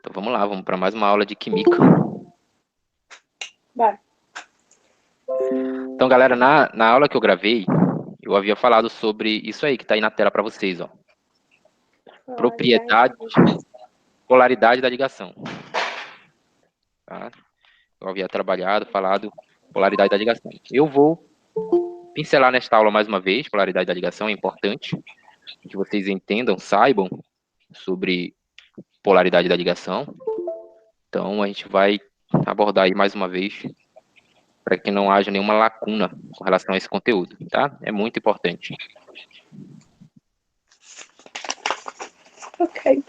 Então vamos lá, vamos para mais uma aula de química. Vai. Então, galera, na aula que eu gravei, eu havia falado sobre isso aí que está aí na tela para vocês, ó. Propriedade, polaridade da ligação. Tá? Eu havia falado polaridade da ligação. Eu vou pincelar nesta aula mais uma vez, polaridade da ligação é importante que vocês entendam, saibam sobre polaridade da ligação. Então, a gente vai abordar aí mais uma vez para que não haja nenhuma lacuna com relação a esse conteúdo, tá? É muito importante. Ok.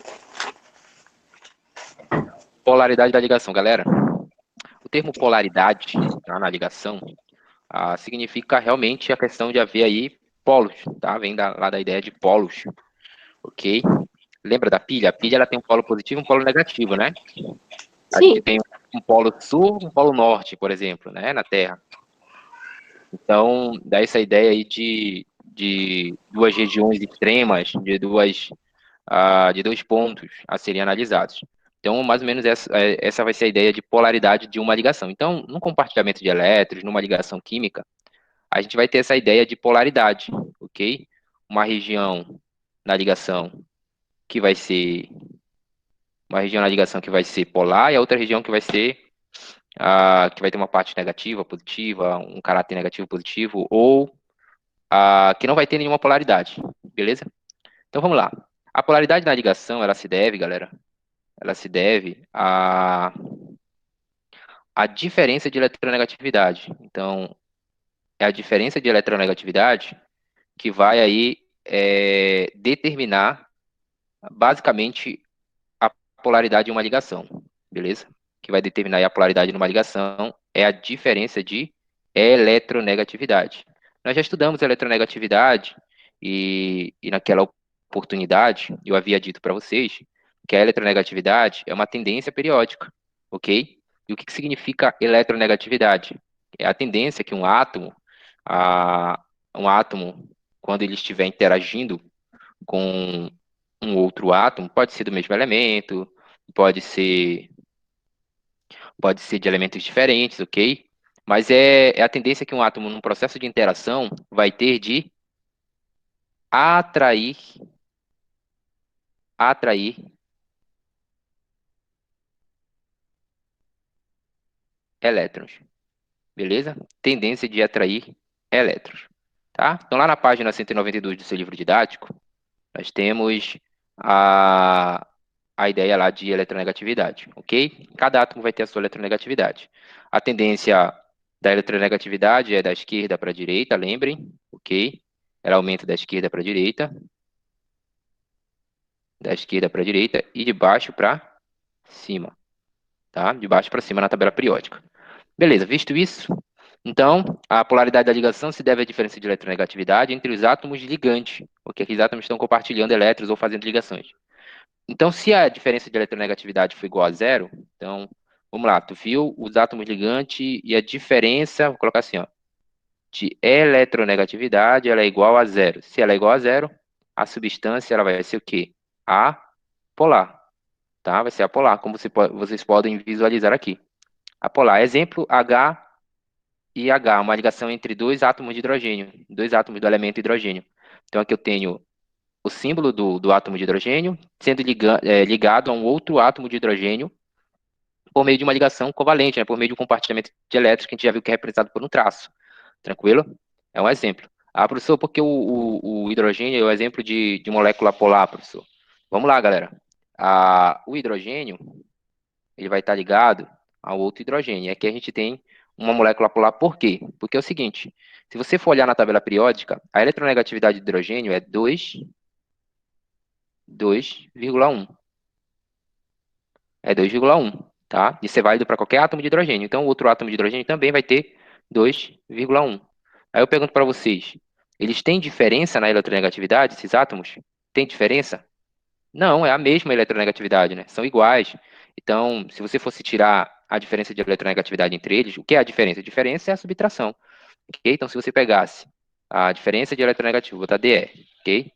Polaridade da ligação, galera. O termo polaridade, tá, na ligação significa realmente a questão de haver aí polos, tá? Vem lá da ideia de polos, ok? Lembra da pilha? A pilha ela tem um polo positivo e um polo negativo, né? A gente tem um polo sul, um polo norte, por exemplo, né, na Terra. Então, dá essa ideia aí de duas regiões extremas, de dois pontos a serem analisados. Então, mais ou menos essa vai ser a ideia de polaridade de uma ligação. Então, num compartilhamento de elétrons, numa ligação química, a gente vai ter essa ideia de polaridade, ok? Uma região na ligação que vai ser polar e a outra região que vai ser que vai ter uma parte negativa, positiva, um caráter negativo, positivo, ou que não vai ter nenhuma polaridade, beleza? Então vamos lá. A polaridade na ligação, ela se deve, galera, ela se deve à diferença de eletronegatividade. Então, é a diferença de eletronegatividade que vai aí determinar basicamente a polaridade de uma ligação, beleza? Que vai determinar aí a polaridade de uma ligação é a diferença de eletronegatividade. Nós já estudamos eletronegatividade e naquela oportunidade eu havia dito para vocês que a eletronegatividade é uma tendência periódica, ok? E o que significa eletronegatividade? É a tendência que um átomo, quando ele estiver interagindo com um outro átomo, pode ser do mesmo elemento, pode ser, pode ser de elementos diferentes, ok? Mas é a tendência que um átomo, num processo de interação, vai ter de atrair elétrons, beleza? Tendência de atrair elétrons, tá? Então, lá na página 192 do seu livro didático, nós temos a ideia lá de eletronegatividade, ok? Cada átomo vai ter a sua eletronegatividade. A tendência da eletronegatividade é da esquerda para a direita, lembrem, ok? Ela aumenta da esquerda para a direita, e de baixo para cima, tá? De baixo para cima na tabela periódica. Beleza, visto isso, então, a polaridade da ligação se deve à diferença de eletronegatividade entre os átomos ligantes, porque aqueles átomos estão compartilhando elétrons ou fazendo ligações. Então, se a diferença de eletronegatividade for igual a zero, então, vamos lá, tu viu os átomos ligantes e a diferença, vou colocar assim, ó, de eletronegatividade, ela é igual a zero. Se ela é igual a zero, a substância ela vai ser o quê? Apolar, tá? Vai ser apolar, como vocês podem visualizar aqui. Apolar, exemplo, H e H, uma ligação entre dois átomos de hidrogênio, dois átomos do elemento hidrogênio. Então, aqui eu tenho o símbolo do átomo de hidrogênio sendo ligado a um outro átomo de hidrogênio por meio de uma ligação covalente, né, por meio de um compartilhamento de elétrons que a gente já viu que é representado por um traço. Tranquilo? É um exemplo. Professor, porque o hidrogênio é o exemplo de molécula polar, professor? Vamos lá, galera. O hidrogênio ele vai estar ligado ao outro hidrogênio. E aqui a gente tem uma molécula polar. Por quê? Porque é o seguinte, se você for olhar na tabela periódica, a eletronegatividade de hidrogênio é 2,1. É 2,1, tá? Isso é válido para qualquer átomo de hidrogênio. Então, o outro átomo de hidrogênio também vai ter 2,1. Aí eu pergunto para vocês, eles têm diferença na eletronegatividade, esses átomos? Tem diferença? Não, é a mesma eletronegatividade, né? São iguais. Então, se você fosse tirar a diferença de eletronegatividade entre eles, o que é a diferença? A diferença é a subtração, ok? Então, se você pegasse a diferença de eletronegativo, botar DE, ok?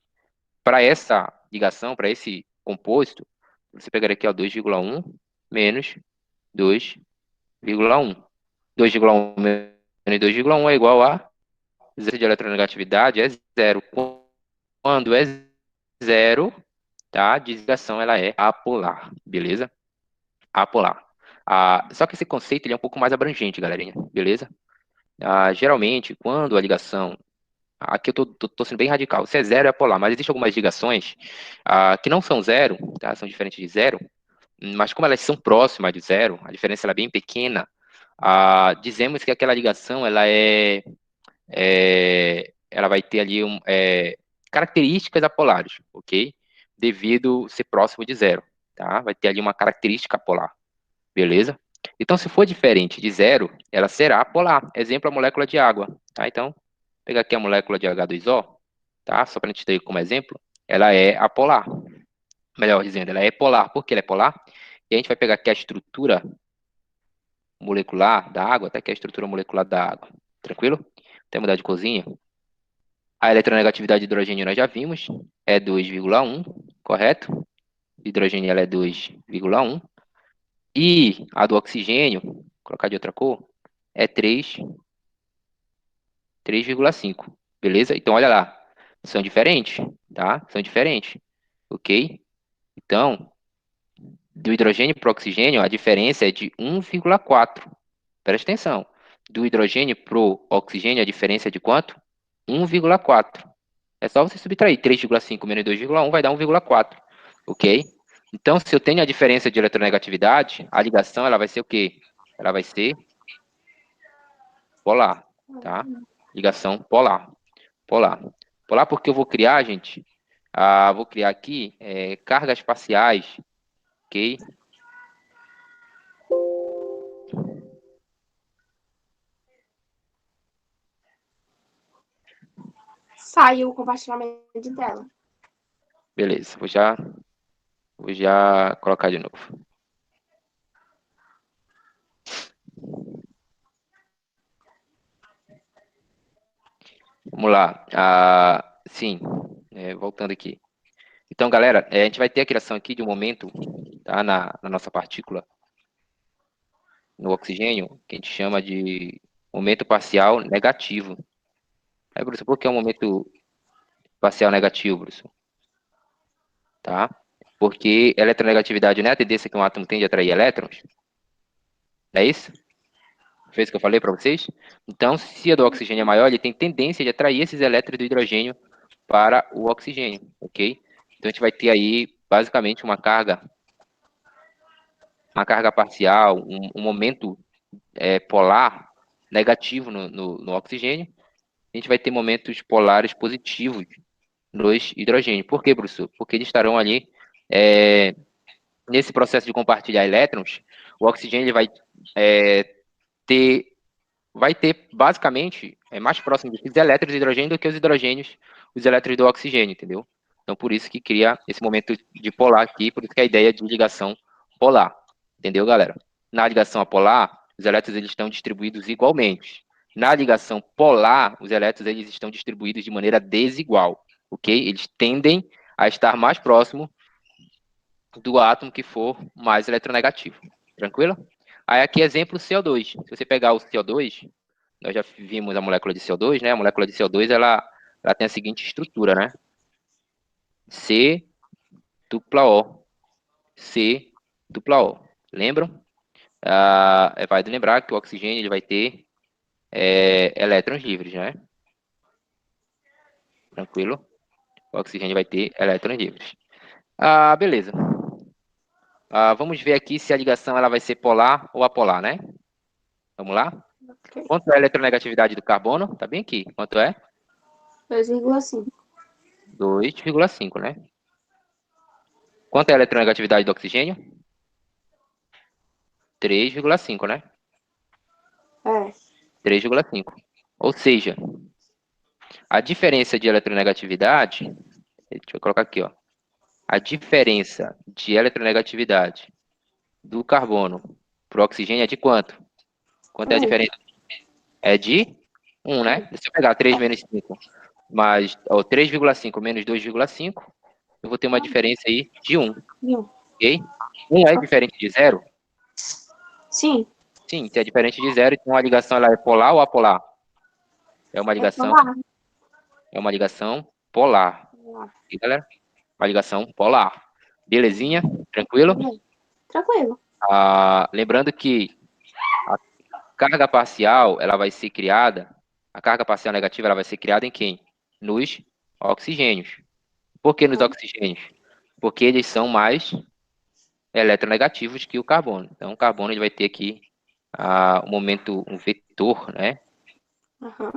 Para essa ligação, para esse composto, você pegaria aqui, ó, 2,1 menos 2,1. 2,1 menos 2,1 é igual a zero de eletronegatividade, é zero. Quando é zero, tá? A desligação ela é apolar, beleza? Apolar. Só que esse conceito ele é um pouco mais abrangente, galerinha, beleza? Geralmente, quando a ligação. Aqui eu tô sendo bem radical. Se é zero, é apolar, mas existem algumas ligações que não são zero, tá? São diferentes de zero, mas como elas são próximas de zero, a diferença ela é bem pequena, dizemos que aquela ligação ela vai ter ali características apolares, ok? Devido ser próximo de zero, tá? Vai ter ali uma característica apolar, beleza? Então, se for diferente de zero, ela será apolar. Exemplo, a molécula de água, tá? Então, vou pegar aqui a molécula de H2O, tá? Só para a gente ter como exemplo, ela é apolar. Melhor dizendo, ela é polar. Por que ela é polar? E a gente vai pegar aqui a estrutura molecular da água, tá aqui a estrutura molecular da água. Tranquilo? Até mudar de cozinha. A eletronegatividade de hidrogênio nós já vimos, é 2,1, correto? Hidrogênio ela é 2,1. E a do oxigênio, vou colocar de outra cor, é 3,5. Beleza? Então, olha lá. São diferentes, tá? São diferentes. Ok? Então, do hidrogênio para o oxigênio, a diferença é de 1,4. Presta atenção. Do hidrogênio para o oxigênio, a diferença é de quanto? 1,4. É só você subtrair 3,5 menos 2,1 vai dar 1,4. Ok? Então, se eu tenho a diferença de eletronegatividade, a ligação ela vai ser o quê? Ela vai ser polar, tá? Ligação polar. Polar. Polar porque eu vou criar, gente, vou criar aqui cargas parciais, ok? Saiu o compartilhamento de tela. Beleza, vou já colocar de novo. Vamos lá. Sim, voltando aqui. Então, galera, a gente vai ter a criação aqui de um momento, tá, na nossa partícula, no oxigênio, que a gente chama de momento parcial negativo. Aí, Bruce, por que é um momento parcial negativo, Bruce? Tá? Porque eletronegatividade não é a tendência que um átomo tem de atrair elétrons? Não é isso? Fez o que eu falei para vocês? Então, se a do oxigênio é maior, ele tem tendência de atrair esses elétrons do hidrogênio para o oxigênio, ok? Então, a gente vai ter aí, basicamente, uma carga parcial, um momento polar negativo no oxigênio. A gente vai ter momentos polares positivos nos hidrogênios. Por quê, professor? Porque eles estarão ali nesse processo de compartilhar elétrons. O oxigênio ele vai ter basicamente mais próximo dos elétrons de hidrogênio do que os elétrons do oxigênio, entendeu? Então, por isso que cria esse momento de polar aqui, por isso que a ideia de ligação polar, entendeu, galera? Na ligação apolar, os elétrons eles estão distribuídos igualmente. Na ligação polar, os elétrons eles estão distribuídos de maneira desigual, ok? Eles tendem a estar mais próximo do átomo que for mais eletronegativo, tranquilo? Aí aqui exemplo CO2. Se você pegar o CO2, nós já vimos a molécula de CO2, né? A molécula de CO2 ela tem a seguinte estrutura, né? C dupla O, C dupla O. Lembram? Vai lembrar que o oxigênio ele vai ter elétrons livres, né? Tranquilo? O oxigênio vai ter elétrons livres. Beleza. Vamos ver aqui se a ligação ela vai ser polar ou apolar, né? Vamos lá? Okay. Quanto é a eletronegatividade do carbono? Tá bem aqui. Quanto é? 2,5. 2,5, né? Quanto é a eletronegatividade do oxigênio? 3,5, né? É. 3,5. Ou seja, a diferença de eletronegatividade, deixa eu colocar aqui, ó. A diferença de eletronegatividade do carbono para o oxigênio é de quanto? Quanto é a diferença? É de 1, né? Se eu pegar 3 menos 5, mais 3,5 menos 2,5, eu vou ter uma diferença aí de 1. ok? Um é diferente de zero? Sim. Sim, se é diferente de zero, então a ligação ela é polar ou apolar? É uma É ligação, polar. é uma ligação polar. Polar. E galera, uma ligação polar. Belezinha? Tranquilo? Beleza. Tranquilo. Lembrando que a carga parcial, ela vai ser criada, a carga parcial negativa, ela vai ser criada em quem? Nos oxigênios. Por que nos Uhum. oxigênios? Porque eles são mais eletronegativos que o carbono. Então, o carbono ele vai ter aqui um momento, um vetor, né? Uhum.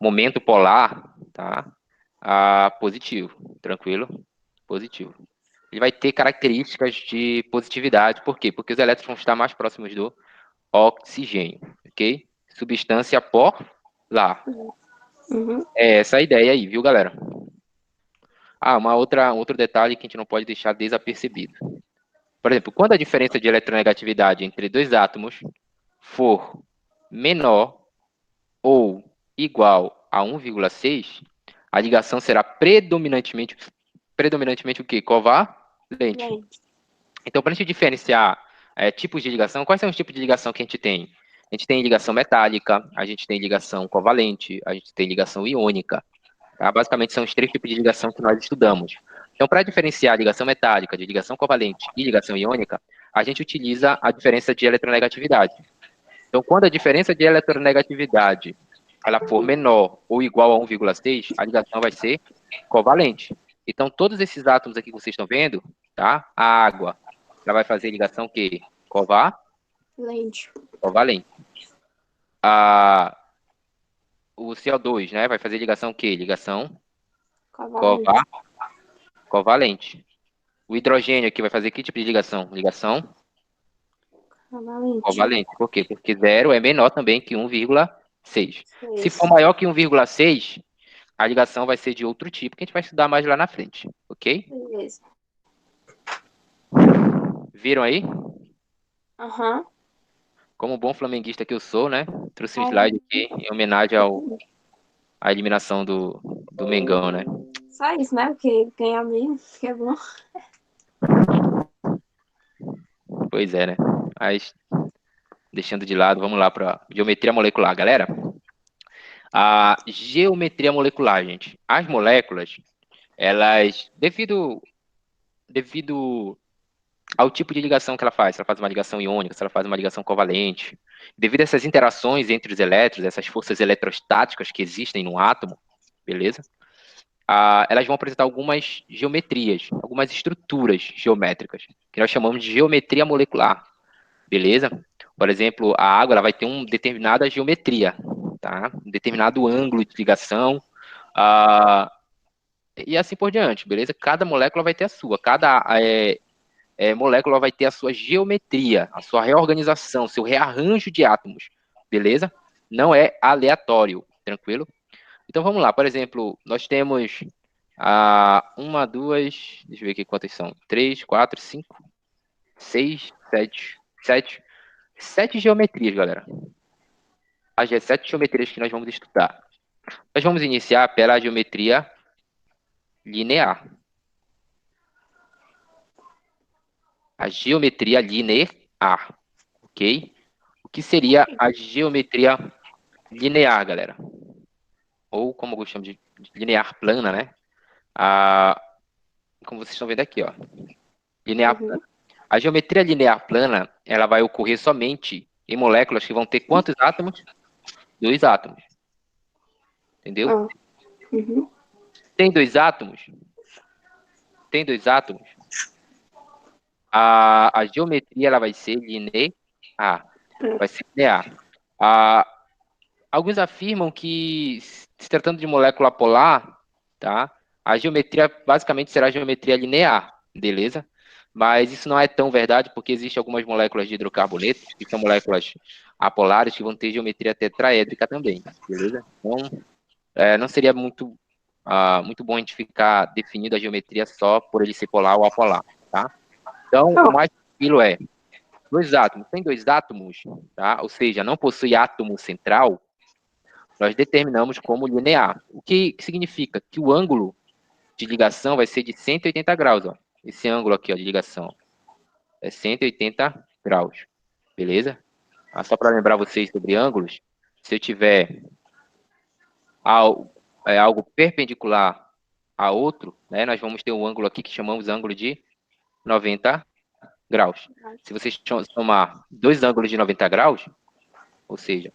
Momento polar, tá? Positivo, tranquilo? Positivo. Ele vai ter características de positividade. Por quê? Porque os elétrons vão estar mais próximos do oxigênio, ok? Substância polar. Uhum. É essa a ideia aí, viu, galera? Outro detalhe que a gente não pode deixar desapercebido. Por exemplo, quando a diferença de eletronegatividade entre dois átomos for menor ou igual a 1,6, a ligação será predominantemente o quê? Covalente. Lente. Então, para a gente diferenciar tipos de ligação, quais são os tipos de ligação que a gente tem? A gente tem ligação metálica, a gente tem ligação covalente, a gente tem ligação iônica. Tá? Basicamente, são os três tipos de ligação que nós estudamos. Então, para diferenciar a ligação metálica de ligação covalente e ligação iônica, a gente utiliza a diferença de eletronegatividade. Então, quando a diferença de eletronegatividade ela for menor ou igual a 1,6, a ligação vai ser covalente. Então, todos esses átomos aqui que vocês estão vendo, tá? A água, ela vai fazer ligação que Lente. covalente. A, o CO2, né, vai fazer ligação que Ligação Covalente. covalente. O hidrogênio aqui vai fazer que tipo de ligação? Ligação Covalente. covalente. Por quê? Porque zero é menor também que 1,6. Se for Isso. maior que 1,6, a ligação vai ser de outro tipo, que a gente vai estudar mais lá na frente, ok? Beleza. Viram aí? Aham. Como bom flamenguista que eu sou, né? Trouxe um Uhum. slide aqui em homenagem à eliminação do Mengão, né? Só isso, né? Porque ganhar mesmo, que é bom. Pois é, né? Mas, deixando de lado, vamos lá para geometria molecular, galera. A geometria molecular, gente. As moléculas, elas, devido ao tipo de ligação que ela faz, se ela faz uma ligação iônica, se ela faz uma ligação covalente, devido a essas interações entre os elétrons, essas forças eletrostáticas que existem no átomo, beleza? Elas vão apresentar algumas geometrias, algumas estruturas geométricas, que nós chamamos de geometria molecular, beleza? Por exemplo, a água ela vai ter uma determinada geometria, tá? Um determinado ângulo de ligação, uh, e assim por diante, beleza? Cada molécula vai ter a sua, cada molécula vai ter a sua geometria, a sua reorganização, seu rearranjo de átomos, beleza? Não é aleatório, tranquilo? Então vamos lá, por exemplo, nós temos uma, duas, deixa eu ver aqui quantas são, três, quatro, cinco, seis, sete geometrias, galera. As sete geometrias que nós vamos estudar. Nós vamos iniciar pela geometria linear. A geometria linear, ok? O que seria a geometria linear, galera? Ou como gostamos de linear plana, né? Como vocês estão vendo aqui, ó. Linear plana. Uhum. A geometria linear plana, ela vai ocorrer somente em moléculas que vão ter quantos átomos? Dois átomos. Entendeu? Ah. Uhum. Tem dois átomos? Tem dois átomos? A geometria ela vai ser linear. Vai ser linear. Ah, alguns afirmam que, se tratando de molécula polar, tá? A geometria basicamente será a geometria linear, beleza? Mas isso não é tão verdade, porque existem algumas moléculas de hidrocarbonetos, que são moléculas apolares, que vão ter geometria tetraédrica também, beleza? Então, não seria muito bom a gente ficar definindo a geometria só por ele ser polar ou apolar, tá? Então, o Oh. mais tranquilo é dois átomos. Tem dois átomos, tá? Ou seja, não possui átomo central, nós determinamos como linear. O que significa? Que o ângulo de ligação vai ser de 180 graus, ó. esse ângulo aqui, ó, de ligação, é 180 graus, beleza? Só para lembrar vocês sobre ângulos, se eu tiver algo perpendicular a outro, né, nós vamos ter um ângulo aqui que chamamos ângulo de 90 graus. Se você somar dois ângulos de 90 graus, ou seja,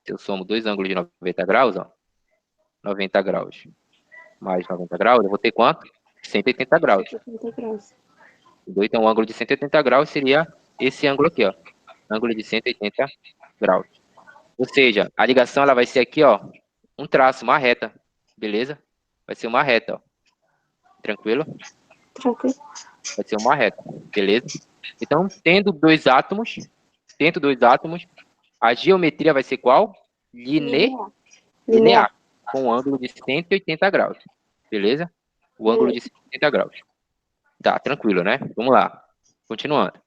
se eu somo dois ângulos de 90 graus, ó, 90 graus mais 90 graus, eu vou ter quanto? 180 graus. 180 graus. Então, um ângulo de 180 graus seria esse ângulo aqui, ó. Ângulo de 180 graus. Ou seja, a ligação ela vai ser aqui, ó, um traço, uma reta, beleza? Vai ser uma reta, ó. Tranquilo? Tranquilo. Vai ser uma reta, beleza? Então, tendo dois átomos, a geometria vai ser qual? Linear, com um ângulo de 180 graus, beleza? O ângulo de 180 graus. Tá, tranquilo, né? Vamos lá. Continuando.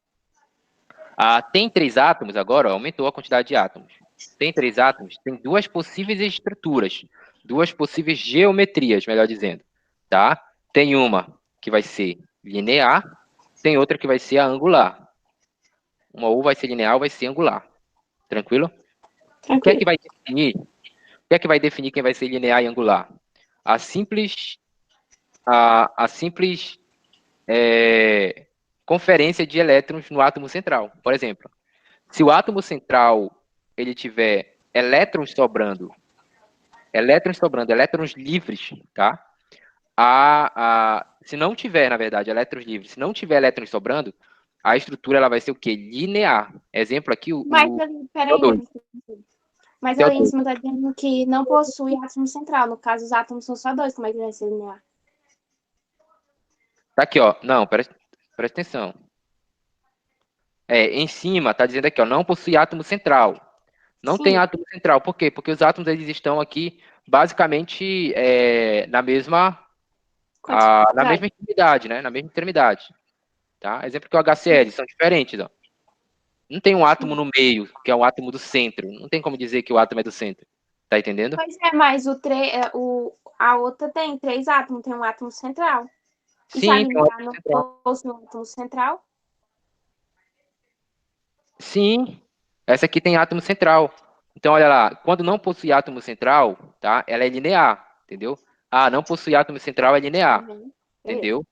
Tem três átomos agora, ó, aumentou a quantidade de átomos. Tem três átomos, tem duas possíveis estruturas, duas possíveis geometrias, melhor dizendo, tá? Tem uma que vai ser linear, tem outra que vai ser a angular. Uma ou vai ser linear ou vai ser angular. Tranquilo? O que é que vai definir? O que é que vai definir quem vai ser linear e angular? A simples conferência de elétrons no átomo central. Por exemplo, se o átomo central ele tiver elétrons sobrando, elétrons livres, tá? Se não tiver, na verdade, elétrons livres, se não tiver elétrons sobrando, a estrutura ela vai ser o quê? Linear. Exemplo aqui, Mas peraí, CO2. mas ali em cima está dizendo que não possui átomo central. No caso, os átomos são só dois. Como é que vai ser linear? Tá aqui, ó. Não, presta atenção. Em cima, tá dizendo aqui, ó, não possui átomo central. Não Sim. tem átomo central. Por quê? Porque os átomos eles estão aqui basicamente na mesma extremidade, né? Na mesma extremidade. Tá? Exemplo que o HCl são diferentes, ó. Não tem um átomo no meio, que é um átomo do centro. Não tem como dizer que o átomo é do centro. Tá entendendo? Pois é, mas a outra tem três átomos, tem um átomo central. E se a Sim, tem um linear átomo não central. fosse um átomo central? Sim, essa aqui tem átomo central. Então, olha lá, quando não possui átomo central, tá? Ela é linear, entendeu? Não possui átomo central é linear, entendeu?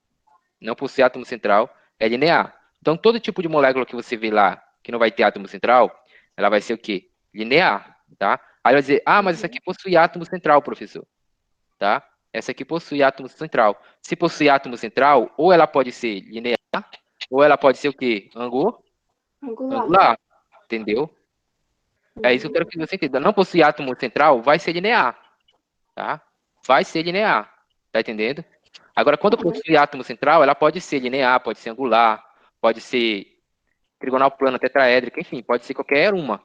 Não possui átomo central é linear. Então, todo tipo de molécula que você vê lá que não vai ter átomo central, ela vai ser o quê? Linear, tá? Aí vai dizer, mas essa aqui possui átomo central, professor, tá? Essa aqui possui átomo central. Se possui átomo central, ou ela pode ser linear, ou ela pode ser o quê? Angular, entendeu? É isso que eu quero que você entenda. Não possui átomo central, vai ser linear, tá? Vai ser linear, tá entendendo? Agora, quando possui átomo central, ela pode ser linear, pode ser angular, pode ser trigonal plana, tetraédrica, enfim, pode ser qualquer uma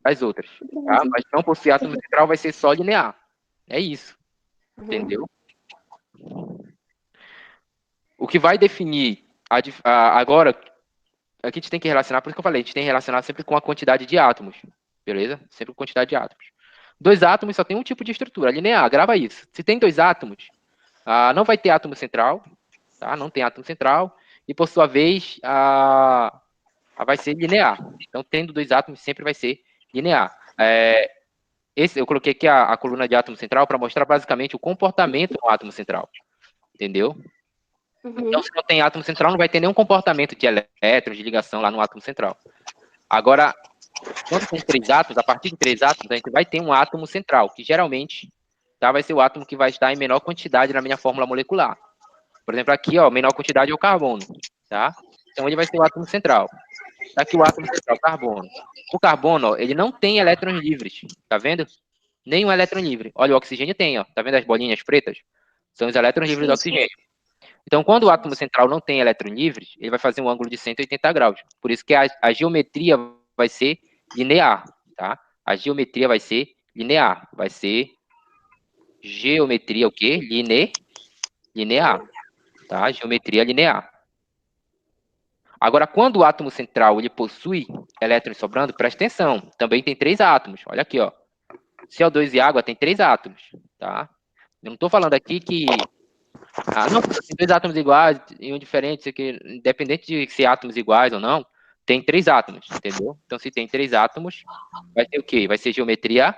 das outras, tá? Mas não possui átomo central, vai ser só linear. É isso, entendeu? O que vai definir agora, aqui a gente tem que relacionar, por isso que eu falei, a gente tem que relacionar sempre com a quantidade de átomos, beleza? Sempre com a quantidade de átomos. Dois átomos só tem um tipo de estrutura, linear, grava isso. Se tem dois átomos, não vai ter átomo central, tá? Não tem átomo central, e por sua vez, vai ser linear. Então, tendo dois átomos, sempre vai ser linear. Eu coloquei aqui a coluna de átomo central para mostrar basicamente o comportamento do átomo central, entendeu? Então, se não tem átomo central, não vai ter nenhum comportamento de elétrons, de ligação lá no átomo central. Agora, quando tem três átomos, a partir de três átomos, a gente vai ter um átomo central, que geralmente vai ser o átomo que vai estar em menor quantidade na minha fórmula molecular. Por exemplo, aqui, ó, menor quantidade é o carbono, tá? Então, ele vai ser o átomo central. Aqui o átomo central, carbono. O carbono, ó, ele não tem elétrons livres, tá vendo? Nenhum elétron livre. Olha, o oxigênio tem, ó. Tá vendo as bolinhas pretas? São os elétrons livres do oxigênio. Então, quando o átomo central não tem elétrons livres, ele vai fazer um ângulo de 180 graus. Por isso que a geometria vai ser linear, tá? A geometria vai ser linear. Vai ser geometria o quê? Linear, tá? Geometria linear. Agora, quando o átomo central ele possui elétrons sobrando, presta atenção, também tem três átomos. Olha aqui, ó. CO2 e água tem três átomos, tá? Eu não estou falando aqui que Ah, não, tem dois átomos iguais e um diferente, isso aqui, independente de ser átomos iguais ou não, tem três átomos, entendeu? Então, se tem três átomos, vai ter o quê? Vai ser geometria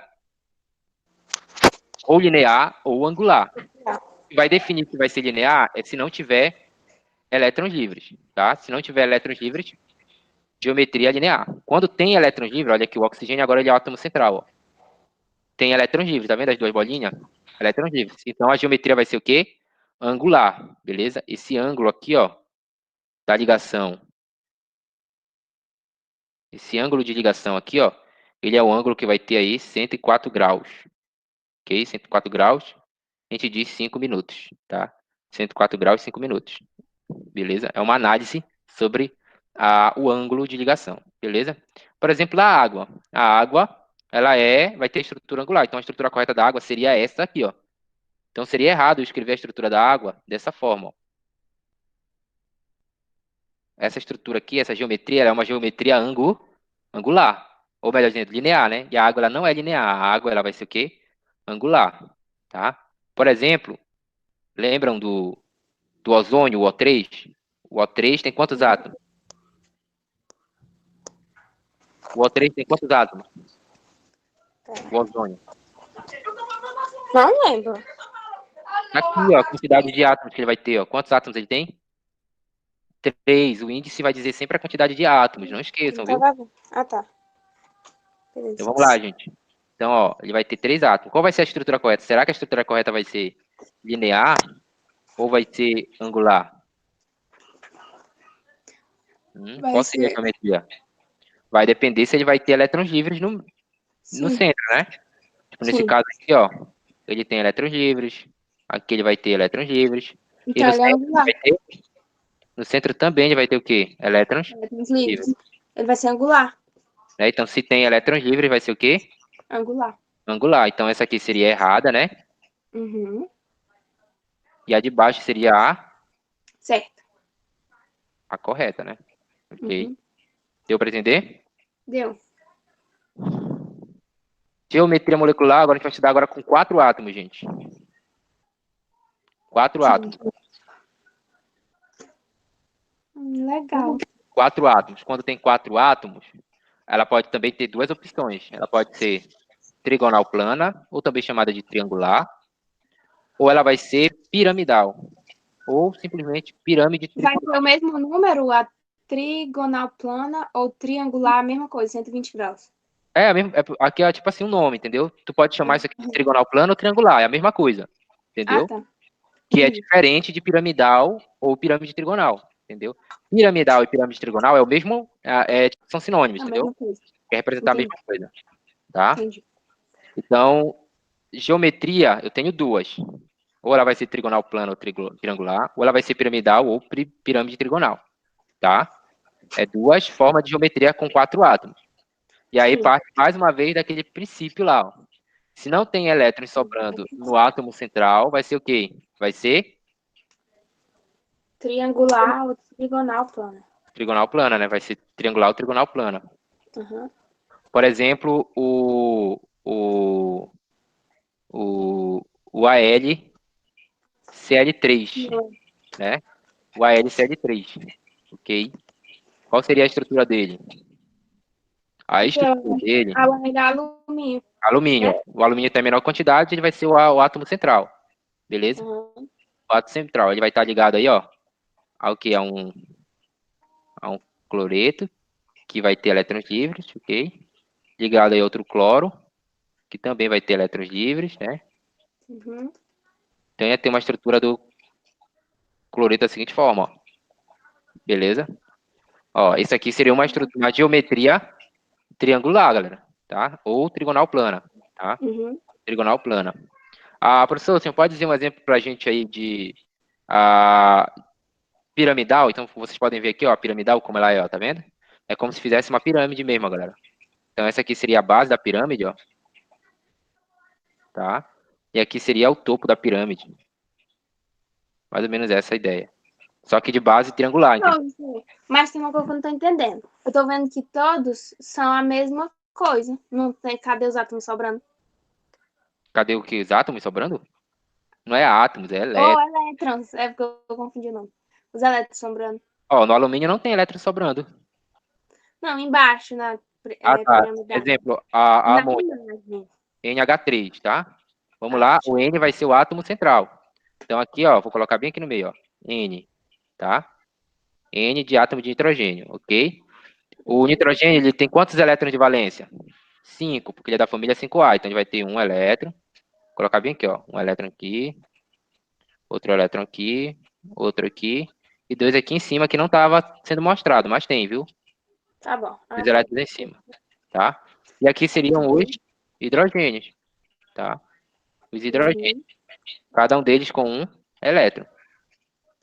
ou linear ou angular. O que vai definir se vai ser linear é se não tiver elétrons livres, tá? Se não tiver elétrons livres, geometria linear. Quando tem elétrons livres, olha aqui, o oxigênio agora ele é o átomo central, ó. Tem elétrons livres, tá vendo as duas bolinhas? Elétrons livres. Então, a geometria vai ser o quê? Angular, beleza? Esse ângulo aqui, ó, da ligação. Esse ângulo de ligação aqui, ó, ele é o ângulo que vai ter aí 104 graus, ok? 104 graus, a gente diz 5 minutos, tá? 104 graus, 5 minutos, beleza? É uma análise sobre o ângulo de ligação, beleza? Por exemplo, a água. A água, ela vai ter estrutura angular, então a estrutura correta da água seria essa aqui, ó. Então seria errado eu escrever a estrutura da água dessa forma, ó. Essa estrutura aqui, essa geometria, ela é uma geometria angular. Ou melhor dizendo, linear, né? E a água ela não é linear. A água ela vai ser o quê? Angular, tá? Por exemplo, lembram do ozônio, o O3? O O3 tem quantos átomos? O O3 tem quantos átomos? O ozônio. Não lembro. Aqui, ó, a quantidade de átomos que ele vai ter, ó. Quantos átomos ele tem? 3. O índice vai dizer sempre a quantidade de átomos, não esqueçam, Então viu? vai ver. Ah, tá. Então Beleza. vamos lá, gente. Então, ó, ele vai ter três átomos. Qual vai ser a estrutura correta? Será que a estrutura correta vai ser linear ou vai ser angular? Vai Qual seria a ser. geometria? Vai depender se ele vai ter elétrons livres no Sim. centro, né? Tipo, nesse Sim. caso aqui, ó, ele tem elétrons livres. Aqui ele vai ter elétrons livres. E Então ele é angular. no centro também ele vai ter o quê? Elétrons Elétrons livres. livres. Ele vai ser angular. Né? Então, se tem elétrons livres, vai ser o quê? Angular. Angular. Então, essa aqui seria errada, né? Uhum. E a de baixo seria Certo. a correta, né? Ok. Uhum. Deu para entender? Deu. Geometria molecular, agora a gente vai estudar agora com quatro átomos, gente. Quatro Sim. átomos. Legal. Quatro átomos. Quando tem quatro átomos, ela pode também ter duas opções. Ela pode ser trigonal plana, ou também chamada de triangular, ou ela vai ser piramidal, ou simplesmente pirâmide Vai trigonal. ter o mesmo número, a trigonal plana ou triangular, a mesma coisa, 120 graus. É, a mesma, aqui é tipo assim um nome, entendeu? Tu pode chamar isso aqui de trigonal plano ou triangular, é a mesma coisa, Ah, entendeu? tá. Que é Entendi. diferente de piramidal ou pirâmide trigonal, entendeu? Piramidal e pirâmide trigonal é o mesmo, são sinônimos, É a entendeu? mesma coisa. Quer representar a Entendi. mesma coisa, tá? Entendi. Então, geometria, eu tenho duas. Ou ela vai ser trigonal plano ou triangular, ou ela vai ser piramidal ou pirâmide trigonal, tá? É duas formas de geometria com quatro átomos. E aí Sim. parte mais uma vez daquele princípio lá, ó. Se não tem elétrons sobrando no átomo central, vai ser o quê? Vai ser Triangular ou trigonal plana. trigonal plana, né? Vai ser triangular ou trigonal plana. Uhum. Por exemplo, o AlCl3, né? O AlCl3, ok? Qual seria a estrutura dele? A Porque estrutura dele, a água é alumínio, alumínio. né? O alumínio tem a menor quantidade, ele vai ser o átomo central, beleza? Uhum. O átomo central, ele vai estar ligado aí, ó, ao que? A um cloreto, que vai ter elétrons livres, ok? Ligado aí a outro cloro, que também vai ter elétrons livres, né? Uhum. Então ia ter uma estrutura do cloreto da seguinte forma, ó. Beleza? Ó, isso aqui seria uma geometria triangular, galera, tá? Ou trigonal plana, tá? Uhum. Trigonal plana. Ah, professor, você pode dizer um exemplo para a gente aí de ah, piramidal? Então, vocês podem ver aqui, ó, a piramidal, como ela é, ó, tá vendo? É como se fizesse uma pirâmide mesmo, galera. Então, essa aqui seria a base da pirâmide, ó, tá? E aqui seria o topo da pirâmide. Mais ou menos essa a ideia. Só que de base triangular, entendeu? Mas tem uma coisa que eu não tô entendendo. Eu tô vendo que todos são a mesma coisa. Não tem, cadê os átomos sobrando? Cadê o que? Os átomos sobrando? Não é átomos, é Ou elétrons. elétrons, é porque eu confundi o nome. Os elétrons sobrando. Ó, no alumínio não tem elétron sobrando. Não, embaixo, na Ah, tá. piramidal. Exemplo, a Na amônia, imagem. NH3, tá? Vamos Tá. lá, o N vai ser o átomo central. Então aqui, ó, vou colocar bem aqui no meio, ó. N, tá? N de átomo de nitrogênio, ok? O Uhum. nitrogênio, ele tem quantos elétrons de valência? 5, porque ele é da família 5A. Então, a gente vai ter um elétron. Vou colocar bem aqui, ó. Um elétron aqui, outro elétron aqui, outro aqui. E dois aqui em cima que não estava sendo mostrado, mas tem, viu? Tá bom. Dois Ah, tá. elétrons em cima, tá? E aqui seriam os Uhum. hidrogênios, tá? Os hidrogênios. Uhum. Cada um deles com um elétron,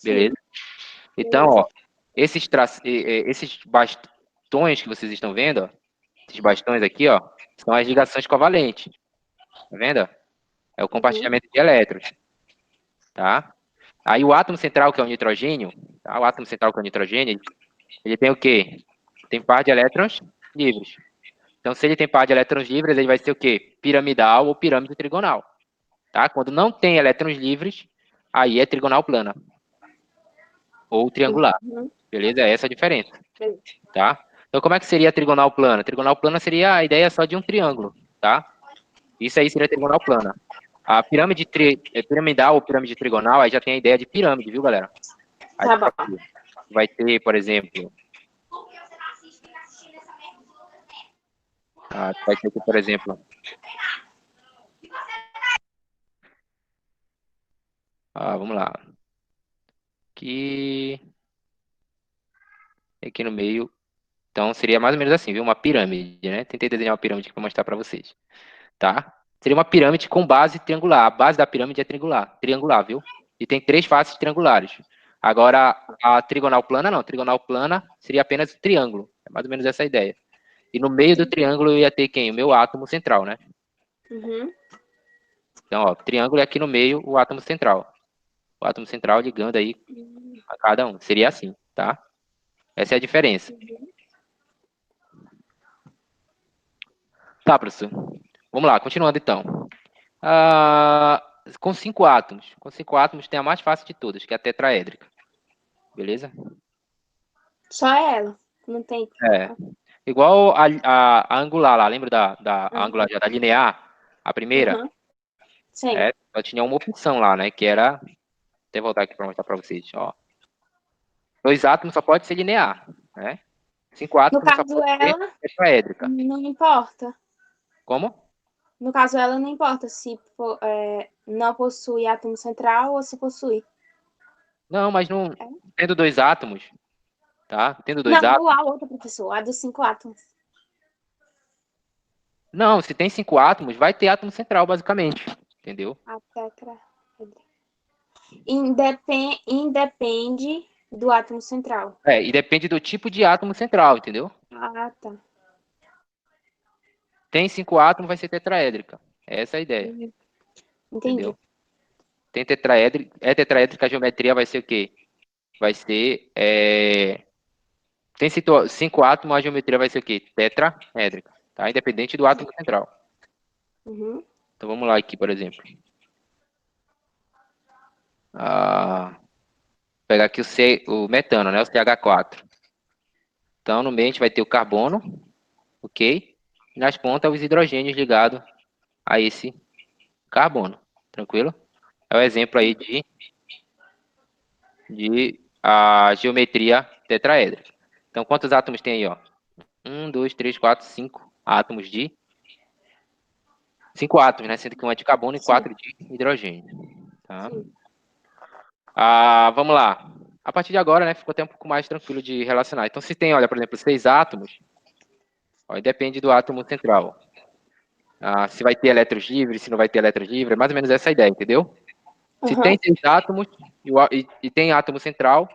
beleza? Sim, Então, beleza. ó, esses bastões que vocês estão vendo, ó, esses bastões aqui, ó, são as ligações covalentes, tá vendo? É o Uhum. compartilhamento de elétrons, tá? Aí o átomo central, que é o nitrogênio, tá? O átomo central, que é o nitrogênio, ele tem o quê? Tem par de elétrons livres. Então, se ele tem par de elétrons livres, ele vai ser o quê? Piramidal ou pirâmide trigonal, tá? Quando não tem elétrons livres, aí é trigonal plana ou triangular, Uhum. beleza? É essa a diferença, Beleza. tá? Então, como é que seria a trigonal plana? Trigonal plana seria a ideia só de um triângulo, tá? Isso aí seria trigonal plana. A pirâmide piramidal ou pirâmide trigonal, aí já tem a ideia de pirâmide, viu, galera? Aí Tá bom. vai ter, por exemplo, vai ter aqui, por exemplo, vamos lá, aqui no meio, então seria mais ou menos assim, viu? Uma pirâmide, né? Tentei desenhar uma pirâmide aqui para mostrar para vocês, tá? Seria uma pirâmide com base triangular. A base da pirâmide é triangular, viu? E tem três faces triangulares. Agora, a trigonal plana não. A trigonal plana seria apenas triângulo. É mais ou menos essa a ideia. E no meio do triângulo eu ia ter quem? O meu átomo central, né? Uhum. Então, ó, triângulo é aqui no meio o átomo central. O átomo central ligando aí a cada um. Seria assim, tá? Essa é a diferença. Tá, professor. Vamos lá, continuando então. Com cinco átomos. Com cinco átomos tem a mais fácil de todas, que é a tetraédrica. Beleza? Só ela. Não tem. É. Igual a angular lá, lembra a Uhum. angular já, da linear? A primeira? Uhum. Sim. Só tinha uma opção lá, né? Que era. Até voltar aqui para mostrar para vocês. Ó. Dois átomos só pode ser linear, né? Cinco No átomos só caso, pode ser ela tetraédrica. não importa. Como? No caso, ela não importa se não possui átomo central ou se possui. Não, mas não. É? Tendo dois átomos, tá? Tendo dois Não, átomos. a outra, professor, a dos 5 átomos. Não, se tem cinco átomos, vai ter átomo central, basicamente. Entendeu? A tetra. Independe do átomo central. E depende do tipo de átomo central, entendeu? Ah, tá. Tem cinco átomos, vai ser tetraédrica. Essa é a ideia, Entendi. entendeu? Tem tetraédrica, tetraédrica, a geometria vai ser o quê? Vai ser. Tem cinco átomos, a geometria vai ser o quê? Tetraédrica, tá? Independente do átomo central. Uhum. Então vamos lá aqui, por exemplo. Pegar aqui o metano, né? O CH4. Então no meio a gente vai ter o carbono, ok? E nas pontas os hidrogênios ligados a esse carbono, tranquilo? É o exemplo aí de a geometria tetraédrica. Então quantos átomos tem aí, ó? Um, dois, três, quatro, cinco átomos de. Cinco átomos, né? Sendo que um é de carbono e Sim, quatro de hidrogênio. Tá? sim. Vamos lá. A partir de agora, né, ficou até um pouco mais tranquilo de relacionar. Então, se tem, olha, por exemplo, seis átomos, ó, depende do átomo central. Se vai ter elétrons livres, se não vai ter elétrons livres, é mais ou menos essa a ideia, entendeu? Se tem Uhum. seis átomos e tem átomo central,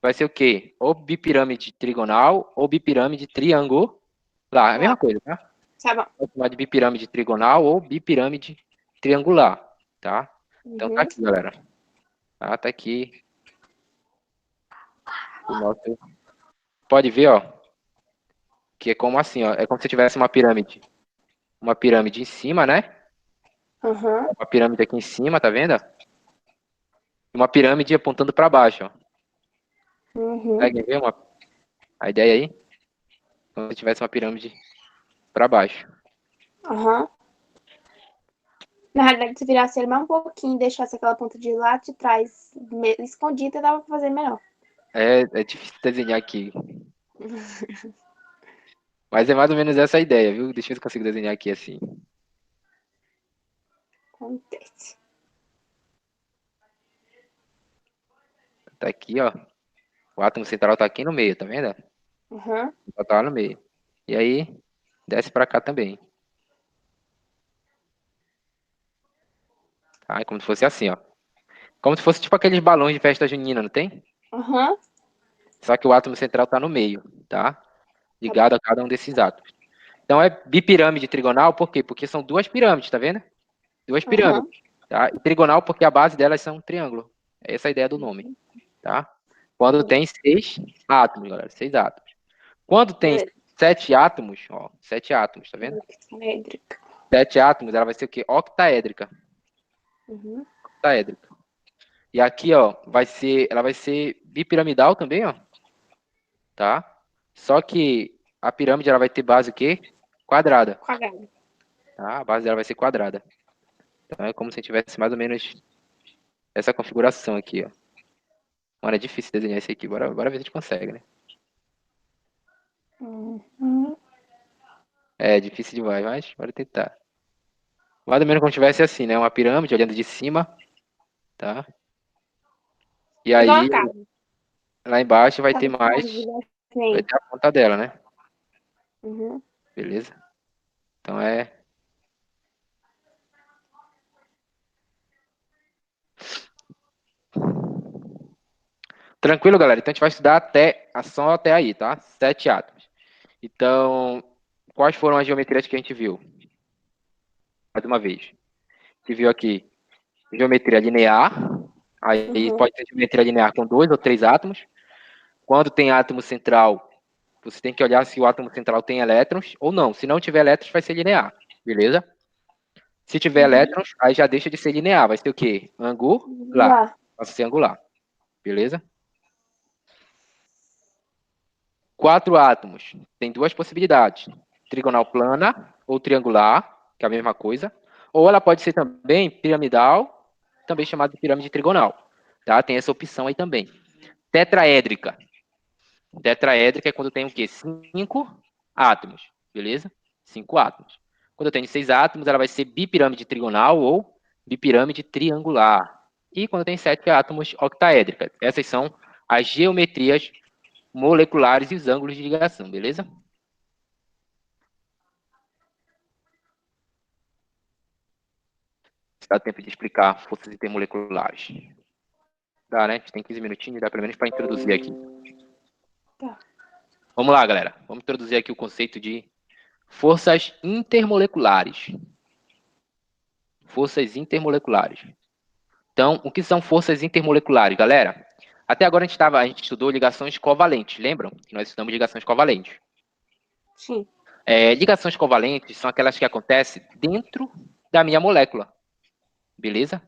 vai ser o quê? Ou bipirâmide trigonal ou bipirâmide triangular. É a mesma Lá, coisa, tá? tá bom. Pode chamar de bipirâmide trigonal ou bipirâmide triangular, tá? Então tá Uhum. aqui, galera. Tá aqui o nosso. Pode ver, ó, que é como assim, ó, é como se tivesse uma pirâmide em cima, né? Uhum. Uma pirâmide aqui em cima, tá vendo? uma pirâmide apontando para baixo, ó. Uhum. Consegue ver a ideia aí? Como se tivesse uma pirâmide para baixo. Aham. Na realidade, se virasse ele mais um pouquinho e deixasse aquela ponta de lá de trás escondida, dava pra fazer melhor. É difícil desenhar aqui. Mas é mais ou menos essa a ideia, viu? Deixa eu ver se eu consigo desenhar aqui assim. Acontece. Tá aqui, ó. O átomo central tá aqui no meio, tá vendo? Uhum. Tá lá no meio. E aí, desce para cá também. Tá? É como se fosse assim, ó. Como se fosse tipo aqueles balões de festa junina, não tem? Uhum. Só que o átomo central tá no meio, tá? Tá bom. Ligado a cada um desses átomos. Então é bipirâmide trigonal, por quê? Porque são duas pirâmides, tá vendo? Duas pirâmides, Uhum. tá? E trigonal porque a base delas são um triângulo. Essa é a ideia do nome, tá? Quando tem 6 átomos, galera, 6 átomos. Quando tem Beleza. 7 átomos, ó, 7 átomos, tá vendo? Métrica. 7 átomos, ela vai ser o quê? Octaédrica. Uhum. Octaédrica. E aqui, ó, ela vai ser bipiramidal também, ó, tá? Só que a pirâmide ela vai ter base o quê? Quadrada, Quadrado. tá? A base dela vai ser quadrada. Então é como se tivesse mais ou menos essa configuração aqui, ó. Mano, é difícil desenhar isso aqui. Bora ver se a gente consegue, né? Uhum. É difícil demais, mas bora tentar. Mais ou menos como se tivesse assim, né? Uma pirâmide olhando de cima, tá? E Igual a aí, casa. lá embaixo vai ter Casa de mais, vai assim. ter a ponta dela, né? Uhum. Beleza? Então é. Tranquilo, galera? Então a gente vai estudar só até aí, tá? 7 átomos. Então, quais foram as geometrias que a gente viu? Mais uma vez. A gente viu aqui geometria linear. Aí Uhum. pode ser geometria linear com 2 ou 3 átomos. Quando tem átomo central, você tem que olhar se o átomo central tem elétrons ou não. Se não tiver elétrons, vai ser linear. Beleza? Se tiver Uhum. elétrons, aí já deixa de ser linear. Vai ser o quê? Angular. Lá. Vai ser angular. Beleza? 4 átomos. Tem duas possibilidades. Trigonal plana ou triangular, que é a mesma coisa. Ou ela pode ser também piramidal, também chamada de pirâmide trigonal. Tá? Tem essa opção aí também. Tetraédrica. Tetraédrica é quando tem o quê? 5 átomos. Beleza? 5 átomos. Quando eu tenho 6 átomos, ela vai ser bipirâmide trigonal ou bipirâmide triangular. E quando tem 7 átomos, octaédrica. Essas são as geometrias moleculares e os ângulos de ligação, beleza? Dá tempo de explicar forças intermoleculares. Dá, né? A gente tem 15 minutinhos, dá pelo menos para introduzir aqui. Tá. Vamos lá, galera. Vamos introduzir aqui o conceito de forças intermoleculares. Forças intermoleculares. Então, o que são forças intermoleculares, galera? Até agora a gente estudou ligações covalentes, lembram? Que nós estudamos ligações covalentes. Sim. Ligações covalentes são aquelas que acontecem dentro da minha molécula, beleza?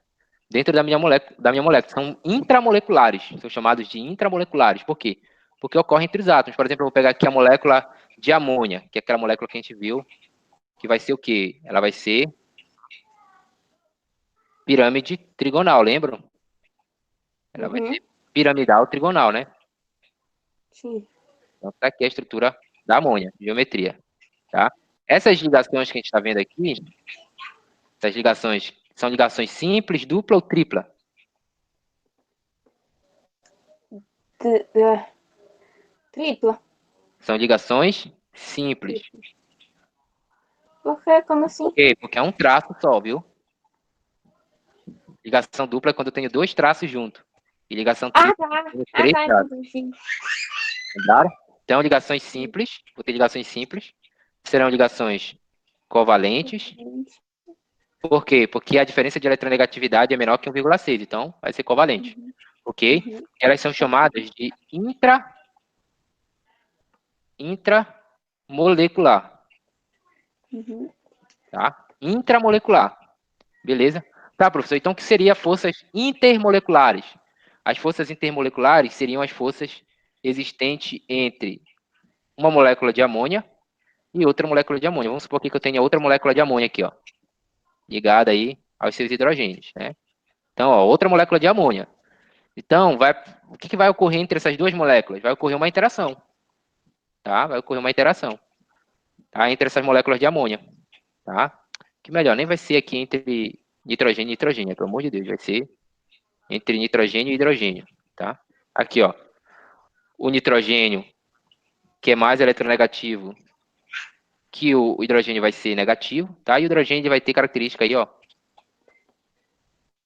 Dentro da minha molécula. São intramoleculares, são chamados de intramoleculares. Por quê? Porque ocorrem entre os átomos. Por exemplo, eu vou pegar aqui a molécula de amônia, que é aquela molécula que a gente viu, que vai ser o quê? Ela vai ser pirâmide trigonal, lembram? Ela vai Uhum. ser piramidal trigonal, né? Sim. Então, tá aqui a estrutura da amônia, geometria, tá? Essas ligações que a gente está vendo aqui, essas ligações são ligações simples, dupla ou tripla? Tripla. São ligações simples. Por quê? Como Por assim? quê? Porque é um traço só, viu? Ligação dupla é quando eu tenho 2 traços juntos. E ligação Ah, tripla tá. é quando eu tenho Ah, 3 tá. traços. Entendi. Lembraram? Então, ligações simples, vou ter ligações simples, serão ligações covalentes. Por quê? Porque a diferença de eletronegatividade é menor que 1,6, então vai ser covalente. Uhum. Ok? Uhum. Elas são chamadas de intramolecular. Uhum. Tá? Intramolecular. Beleza? Tá, professor. Então, o que seria forças intermoleculares? As forças intermoleculares seriam as forças existentes entre uma molécula de amônia e outra molécula de amônia. Vamos supor que eu tenha outra molécula de amônia aqui, ó, ligada aí aos seus hidrogênios, né? Então, ó, outra molécula de amônia. Então, o que vai ocorrer entre essas duas moléculas? Vai ocorrer uma interação, tá? Vai ocorrer uma interação, tá? Entre essas moléculas de amônia, tá? Que melhor, nem vai ser aqui entre nitrogênio e nitrogênio, pelo amor de Deus, vai ser entre nitrogênio e hidrogênio, tá? Aqui, ó, o nitrogênio, que é mais eletronegativo que o hidrogênio, vai ser negativo, tá? E o hidrogênio vai ter característica aí, ó,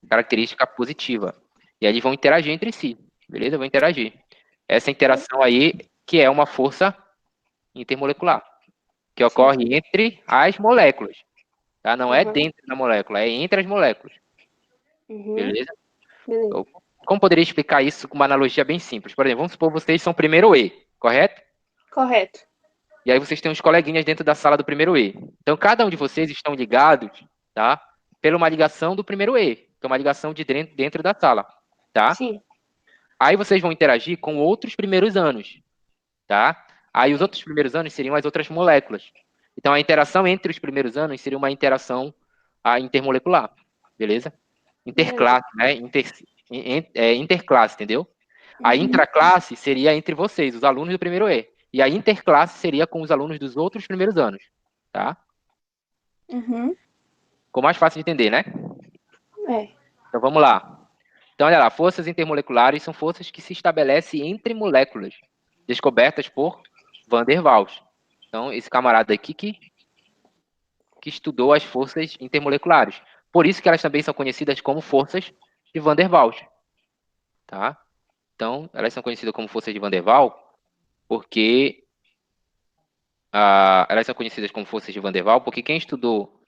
característica positiva. E aí eles vão interagir entre si, beleza? Vão interagir. Essa interação aí, que é uma força intermolecular, que ocorre entre as moléculas, tá? Não é dentro da molécula, é entre as moléculas, beleza? Beleza. Então, como poderia explicar isso com uma analogia bem simples? Por exemplo, vamos supor que vocês são primeiro E, correto? Correto. E aí vocês têm uns coleguinhas dentro da sala do primeiro E. Então, cada um de vocês estão ligados, tá? Pela uma ligação do primeiro E, que é uma ligação de dentro da sala, tá? Sim. Aí vocês vão interagir com outros primeiros anos, tá? Aí os outros primeiros anos seriam as outras moléculas. Então, a interação entre os primeiros anos seria uma interação intermolecular, beleza? Interclasse, né? Interclasse, entendeu? A intraclasse seria entre vocês, os alunos do primeiro E. E a interclasse seria com os alunos dos outros primeiros anos, tá? Ficou mais fácil de entender, né? É. Então, vamos lá. Então, olha lá, forças intermoleculares são forças que se estabelecem entre moléculas, descobertas por Van der Waals. Então, esse camarada aqui que estudou as forças intermoleculares. Por isso que elas também são conhecidas como forças de Van der Waals, tá? Então, elas são conhecidas como forças de Van der Waals porque elas são conhecidas como forças de Van der Waals porque quem estudou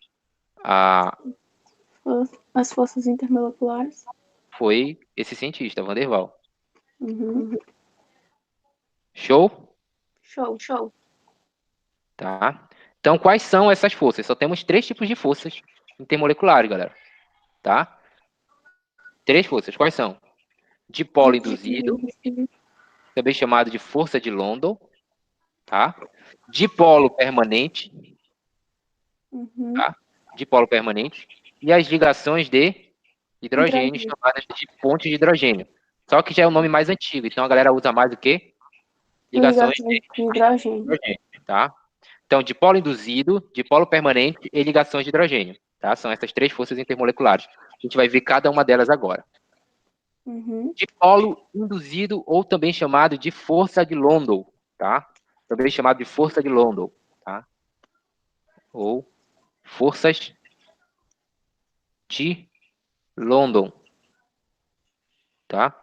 As forças intermoleculares. foi esse cientista, Van der Waals. Show? Show. Tá? Então, quais são essas forças? Só temos 3 tipos de forças intermoleculares, galera. Tá? 3 forças. Quais são? Dipolo induzido, também chamado de força de London, tá? Dipolo permanente, tá? Dipolo permanente. E as ligações de hidrogênio, chamadas de pontes de hidrogênio. Só que já é o nome mais antigo, então a galera usa mais o quê? Ligações de hidrogênio, tá? Então, dipolo induzido, dipolo permanente e ligações de hidrogênio, tá? São essas 3 forças intermoleculares. A gente vai ver cada uma delas agora. Dipolo induzido, ou também chamado de força de London, tá? Também chamado de força de London, tá? Ou forças de London, tá?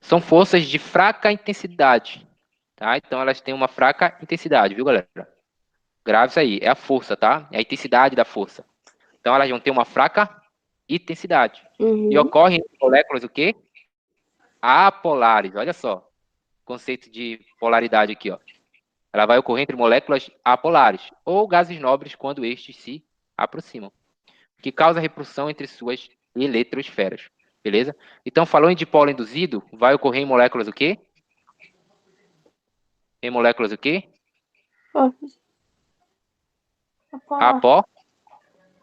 São forças de fraca intensidade, tá? Então elas têm uma fraca intensidade, viu, galera? Grave isso aí, é a força, tá? É a intensidade da força. Então elas vão ter uma fraca intensidade. E ocorrem em moléculas o quê? Apolares, olha só. Conceito de polaridade aqui, ó. Ela vai ocorrer entre moléculas apolares, ou gases nobres quando estes se aproximam, que causa repulsão entre suas eletrosferas. Beleza? Então, falou em dipolo induzido, vai ocorrer em moléculas o quê? Em moléculas o quê?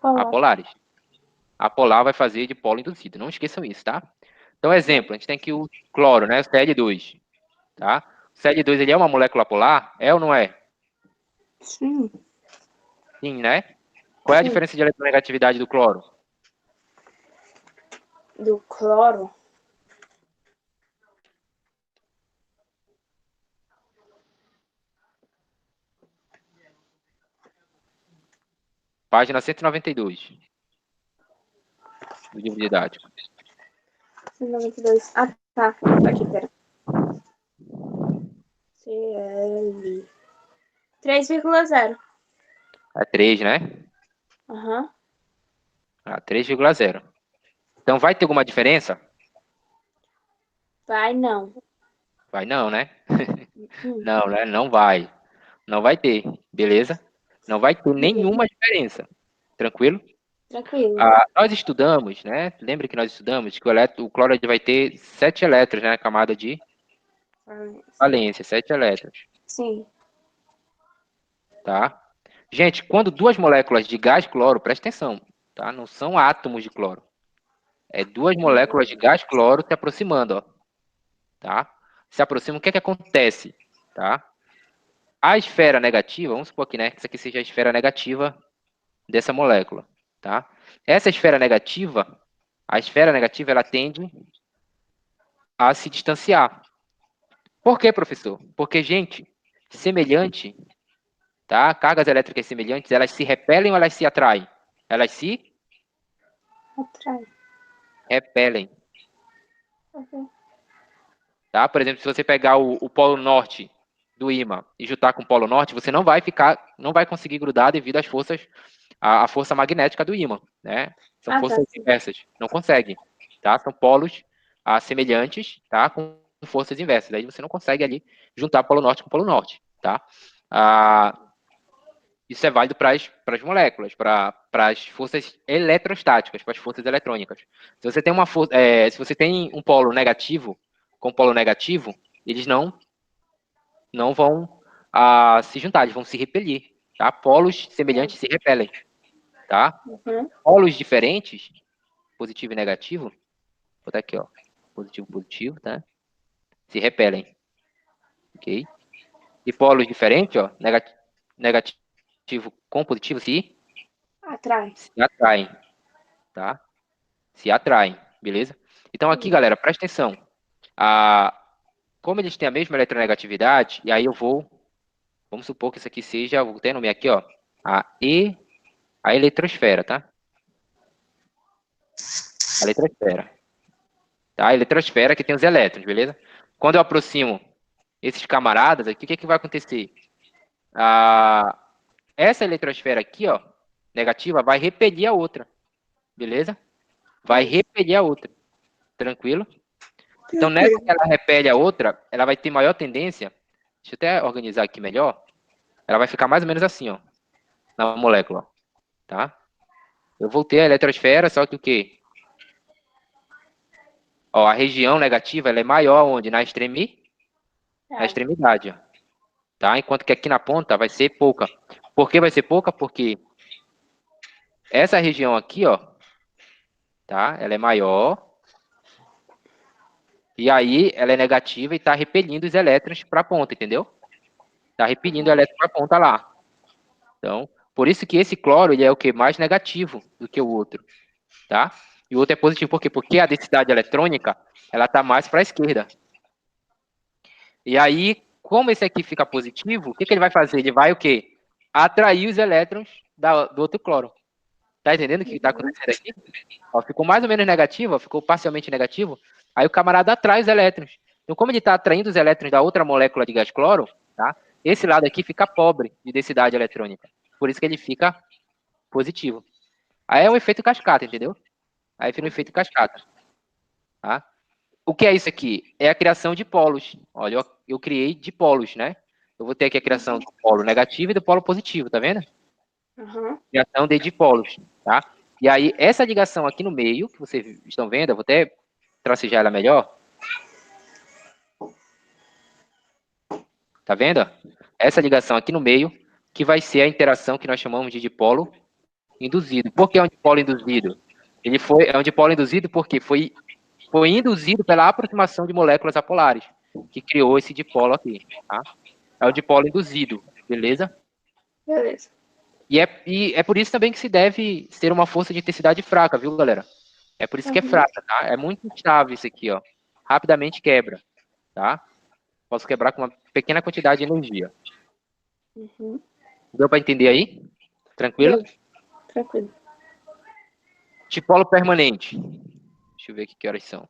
Apolares. Apolar vai fazer dipolo induzido. Não esqueçam isso, tá? Então, exemplo, a gente tem aqui o cloro, né? O Cl2, tá? O Cl2, ele é uma molécula polar? É ou não é? Sim. Sim, né? Qual é a diferença de eletronegatividade do cloro? Do cloro? Página 192 do livro didático. 192. Ah, tá. Aqui, pera. Cl 3,0. É 3, né? Aham. 3,0. Então, vai ter alguma diferença? Vai não. Vai não, né? Não, né? Não vai. Não vai ter, beleza? Não vai ter nenhuma diferença. Tranquilo? Tranquilo. Nós estudamos, né? Lembra que nós estudamos que o cloro ele vai ter 7 elétrons, né? Na camada de valência, 7 elétrons, Sim. tá? Gente, quando duas moléculas de gás cloro, presta atenção, tá? Não são átomos de cloro. É duas moléculas de gás cloro se aproximando, ó, tá? Se aproximam, o que é que acontece, tá? A esfera negativa, vamos supor aqui, né? Que isso aqui seja a esfera negativa dessa molécula, tá? Essa a esfera negativa, ela tende a se distanciar. Por quê, professor? Porque, gente, semelhante, tá? Cargas elétricas semelhantes, elas se repelem ou elas se atraem? Elas se Atrás. repelem, Uhum. tá? Por exemplo, se você pegar o polo norte do ímã e juntar com o polo norte, você não vai conseguir grudar devido às forças, à força magnética do ímã, né? São Tá, forças sim. inversas, não consegue, tá? São polos semelhantes, tá? Com forças inversas, aí você não consegue ali juntar polo norte com polo norte, tá? Ah, isso é válido para as moléculas, para as forças eletrostáticas, para as forças eletrônicas. Se você tem se você tem um polo negativo com polo negativo, eles não vão se juntar, eles vão se repelir, tá? Polos semelhantes se repelem, tá? Uhum. Polos diferentes, positivo e negativo, vou botar aqui, ó, positivo, positivo, tá? Se repelem, ok? E polos diferentes, ó, negativo com positivo Atrás. se atraem, tá? Se atraem, beleza? Então aqui, galera, presta atenção. Como eles têm a mesma eletronegatividade, e aí vamos supor que isso aqui seja, vou ter nome aqui, ó, a eletrosfera, tá? A eletrosfera. Tá? A eletrosfera que tem os elétrons, beleza? Quando eu aproximo esses camaradas aqui, o que vai acontecer? Essa eletrosfera aqui, ó, negativa, vai repelir a outra, beleza? Vai repelir a outra, tranquilo? Então, nessa que ela repele a outra, ela vai ter maior tendência, deixa eu até organizar aqui melhor, ela vai ficar mais ou menos assim, ó, na molécula, tá? Eu voltei a eletrosfera, só que o quê? Ó, a região negativa, ela é maior onde? Na extremidade, ó, tá? Enquanto que aqui na ponta vai ser pouca. Por que vai ser pouca? Porque essa região aqui, ó, tá? Ela é maior, e aí ela é negativa e tá repelindo os elétrons para a ponta, entendeu? Tá repelindo o elétron para a ponta lá. Então, por isso que esse cloro, ele é o que? Mais negativo do que o outro, tá? E o outro é positivo, por quê? Porque a densidade eletrônica, ela tá mais para a esquerda. E aí, como esse aqui fica positivo, o que ele vai fazer? Ele vai o quê? Atrair os elétrons do outro cloro. Tá entendendo o que está acontecendo aqui? Ó, ficou mais ou menos negativo, ó, ficou parcialmente negativo. Aí o camarada atrai os elétrons. Então, como ele está atraindo os elétrons da outra molécula de gás cloro, tá? Esse lado aqui fica pobre de densidade eletrônica. Por isso que ele fica positivo. Aí é um efeito cascata, entendeu? Aí fica um efeito cascata. Tá? O que é isso aqui? É a criação de polos. Olha, eu criei dipolos, né? Eu vou ter aqui a criação do polo negativo e do polo positivo, tá vendo? Uhum. Ligação de dipolos, tá? E aí, essa ligação aqui no meio, que vocês estão vendo, eu vou até tracejar ela melhor. Tá vendo? Essa ligação aqui no meio, que vai ser a interação que nós chamamos de dipolo induzido. Por que é um dipolo induzido? É um dipolo induzido porque foi induzido pela aproximação de moléculas apolares, que criou esse dipolo aqui, tá? É o dipolo induzido, beleza? Beleza. E é por isso também que se deve ser uma força de intensidade fraca, viu, galera? É por isso que é fraca, tá? É muito instável isso aqui, ó. Rapidamente quebra, tá? Posso quebrar com uma pequena quantidade de energia. Uhum. Deu para entender aí? Tranquilo? Deu. Tranquilo. Dipolo permanente. Deixa eu ver aqui que horas são.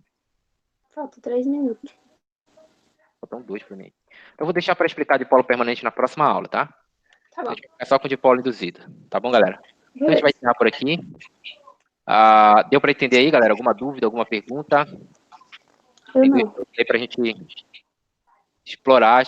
Falta 3 minutos. Faltam 2 para mim. Eu vou deixar para explicar dipolo permanente na próxima aula, tá? Tá A bom. gente vai ficar só com dipolo induzido. Tá bom, galera? Então a gente vai Beleza. encerrar por aqui. Deu para entender aí, galera? Alguma dúvida, alguma pergunta? Eu não. Aí para a gente explorar